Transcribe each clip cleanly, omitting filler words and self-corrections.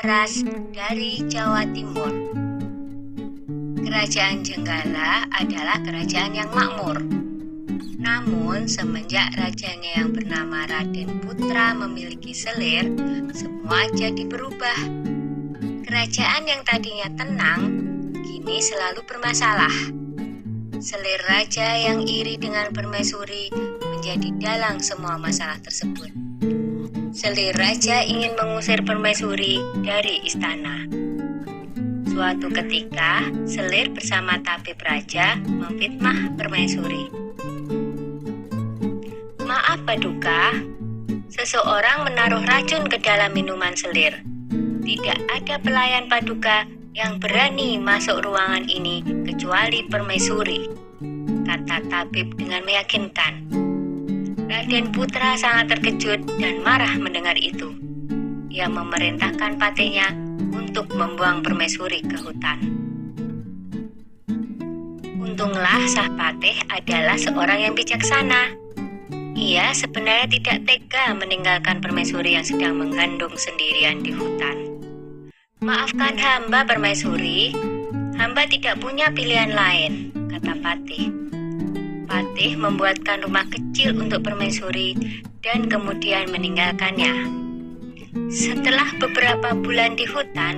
Cindelaras dari Jawa Timur. Kerajaan Jenggala adalah kerajaan yang makmur. Namun semenjak rajanya yang bernama Raden Putra memiliki selir, semua jadi berubah. Kerajaan yang tadinya tenang, kini selalu bermasalah. Selir raja yang iri dengan permaisuri menjadi dalang semua masalah tersebut. Selir raja ingin mengusir permaisuri dari istana. Suatu ketika, selir bersama tabib raja memfitnah permaisuri. Maaf Paduka, seseorang menaruh racun ke dalam minuman selir. Tidak ada pelayan Paduka yang berani masuk ruangan ini kecuali permaisuri, kata tabib dengan meyakinkan. Raden Putra sangat terkejut dan marah mendengar itu. Ia memerintahkan patihnya untuk membuang permaisuri ke hutan. Untunglah Sang Patih adalah seorang yang bijaksana. Ia sebenarnya tidak tega meninggalkan permaisuri yang sedang mengandung sendirian di hutan. Maafkan hamba permaisuri, hamba tidak punya pilihan lain, kata patih. Patih membuatkan rumah kecil untuk permaisuri dan kemudian meninggalkannya. Setelah beberapa bulan di hutan,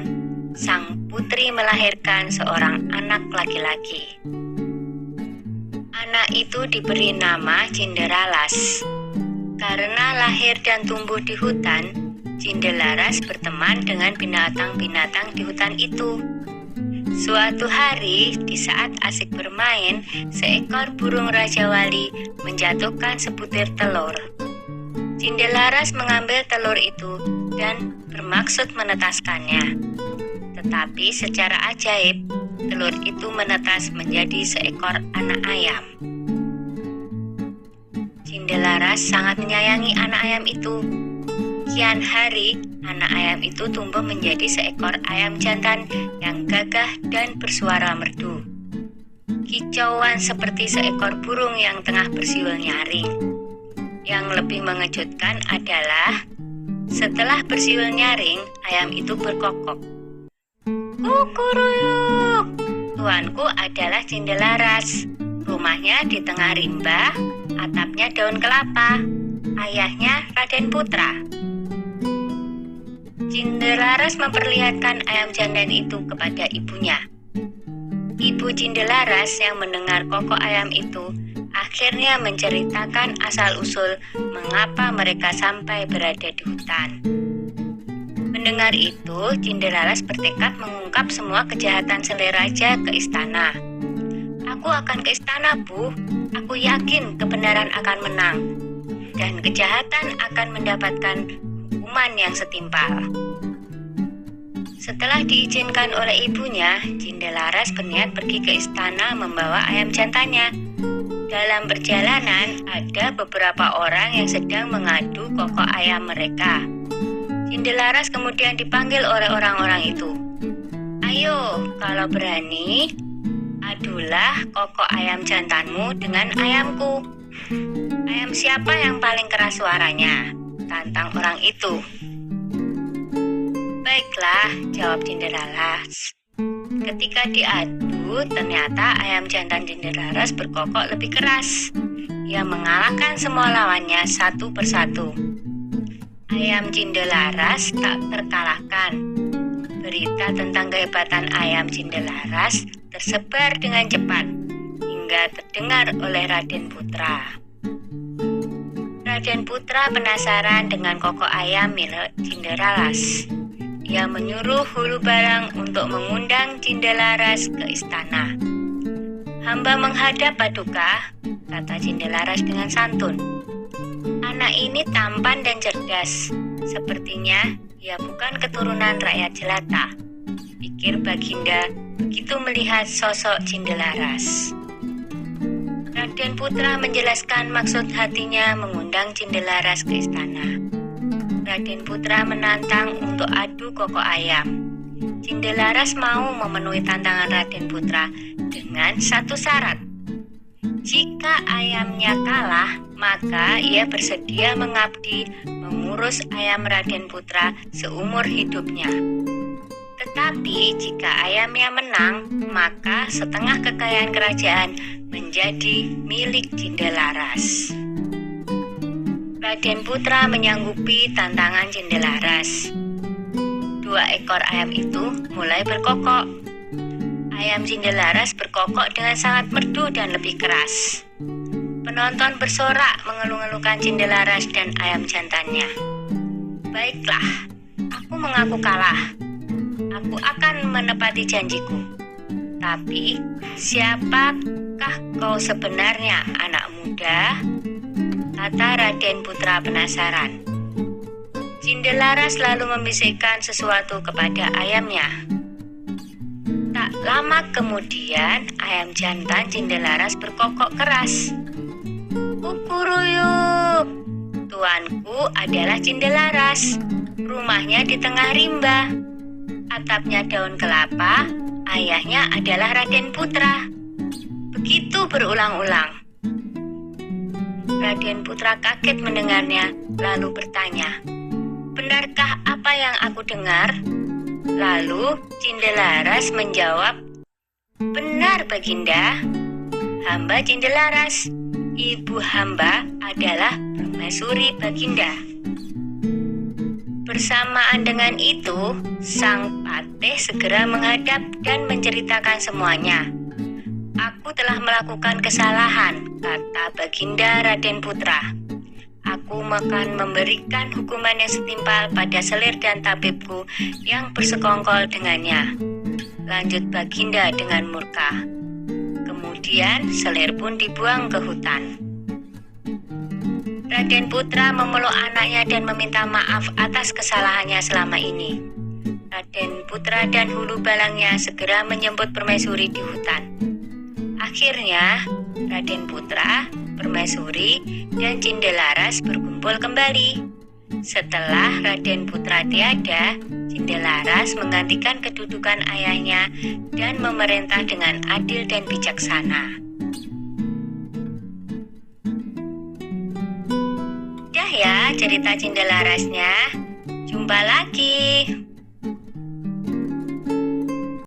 sang putri melahirkan seorang anak laki-laki. Anak itu diberi nama Cinderalas. Karena lahir dan tumbuh di hutan, Cinderalas berteman dengan binatang-binatang di hutan itu. Suatu hari, di saat asik bermain, seekor burung Raja Wali menjatuhkan sebutir telur. Cinderalas mengambil telur itu dan bermaksud menetaskannya. Tetapi secara ajaib, telur itu menetas menjadi seekor anak ayam. Cinderalas sangat menyayangi anak ayam itu. Kian hari, anak ayam itu tumbuh menjadi seekor ayam jantan yang gagah dan bersuara merdu. Kicauan seperti seekor burung yang tengah bersiul nyaring. Yang lebih mengejutkan adalah setelah bersiul nyaring, ayam itu berkokok. Kukuruyuk, tuanku adalah Cinderalas. Rumahnya di tengah rimba, atapnya daun kelapa. Ayahnya Raden Putra. Cinderalas memperlihatkan ayam jantan itu kepada ibunya. Ibu Cinderalas yang mendengar kokok ayam itu akhirnya menceritakan asal-usul mengapa mereka sampai berada di hutan. Mendengar itu, Cinderalas bertekad mengungkap semua kejahatan selir raja ke istana. Aku akan ke istana, Bu. Aku yakin kebenaran akan menang dan kejahatan akan mendapatkan hukuman yang setimpal. Setelah diizinkan oleh ibunya, Cinderalas berniat pergi ke istana membawa ayam jantannya. Dalam perjalanan, ada beberapa orang yang sedang mengadu kokok ayam mereka. Cinderalas kemudian dipanggil oleh orang-orang itu. Ayo, kalau berani, adulah kokok ayam jantanmu dengan ayamku. Ayam siapa yang paling keras suaranya? Tantang orang itu. Baiklah, jawab Cinderalas. Ketika diadu, ternyata ayam jantan Cinderalas berkokok lebih keras. Ia mengalahkan semua lawannya satu persatu. Ayam Cinderalas tak terkalahkan. Berita tentang kehebatan ayam Cinderalas tersebar dengan cepat hingga terdengar oleh Raden Putra. Raden Putra penasaran dengan kokok ayam milik Cinderalas. Ia menyuruh hulu barang untuk mengundang Cinderalas ke istana. Hamba menghadap Paduka, kata Cinderalas dengan santun. Anak ini tampan dan cerdas. Sepertinya ia bukan keturunan rakyat jelata, pikir Baginda begitu melihat sosok Cinderalas. Raden Putra menjelaskan maksud hatinya mengundang Cinderalas ke istana. Raden Putra menantang untuk adu kokok ayam. Cinderalas mau memenuhi tantangan Raden Putra dengan satu syarat. Jika ayamnya kalah, maka ia bersedia mengabdi mengurus ayam Raden Putra seumur hidupnya. Tapi jika ayamnya menang, maka setengah kekayaan kerajaan menjadi milik Cindelaras. Raden Putra menyanggupi tantangan Cindelaras. 2 ekor ayam itu mulai berkokok. Ayam Cindelaras berkokok dengan sangat merdu dan lebih keras. Penonton bersorak mengeluh-elukan Cindelaras dan ayam jantannya. Baiklah, aku mengaku kalah. Aku akan menepati janjiku. Tapi, siapakah kau sebenarnya, anak muda? Kata Raden Putra penasaran. Cindelaras lalu membisikkan sesuatu kepada ayamnya. Tak lama kemudian, ayam jantan Cindelaras berkokok keras. Kukuruyuk, tuanku adalah Cindelaras. Rumahnya di tengah rimba. Atapnya daun kelapa, ayahnya adalah Raden Putra. Begitu berulang-ulang. Raden Putra kaget mendengarnya, lalu bertanya, "Benarkah apa yang aku dengar?" Lalu Cindelaras menjawab, "Benar, Baginda. Hamba Cindelaras. Ibu hamba adalah permaisuri Baginda." Bersamaan dengan itu, sang patih segera menghadap dan menceritakan semuanya. "Aku telah melakukan kesalahan," kata Baginda Raden Putra. "Aku akan memberikan hukuman yang setimpal pada selir dan tabibku yang bersekongkol dengannya," lanjut Baginda dengan murka. Kemudian selir pun dibuang ke hutan. Raden Putra memeluk anaknya dan meminta maaf atas kesalahannya selama ini. Raden Putra dan hulu balangnya segera menjemput permaisuri di hutan. Akhirnya, Raden Putra, permaisuri, dan Cindelaras berkumpul kembali. Setelah Raden Putra tiada, Cindelaras menggantikan kedudukan ayahnya dan memerintah dengan adil dan bijaksana. Dah ya cerita Cindelarasnya. Jumpa lagi.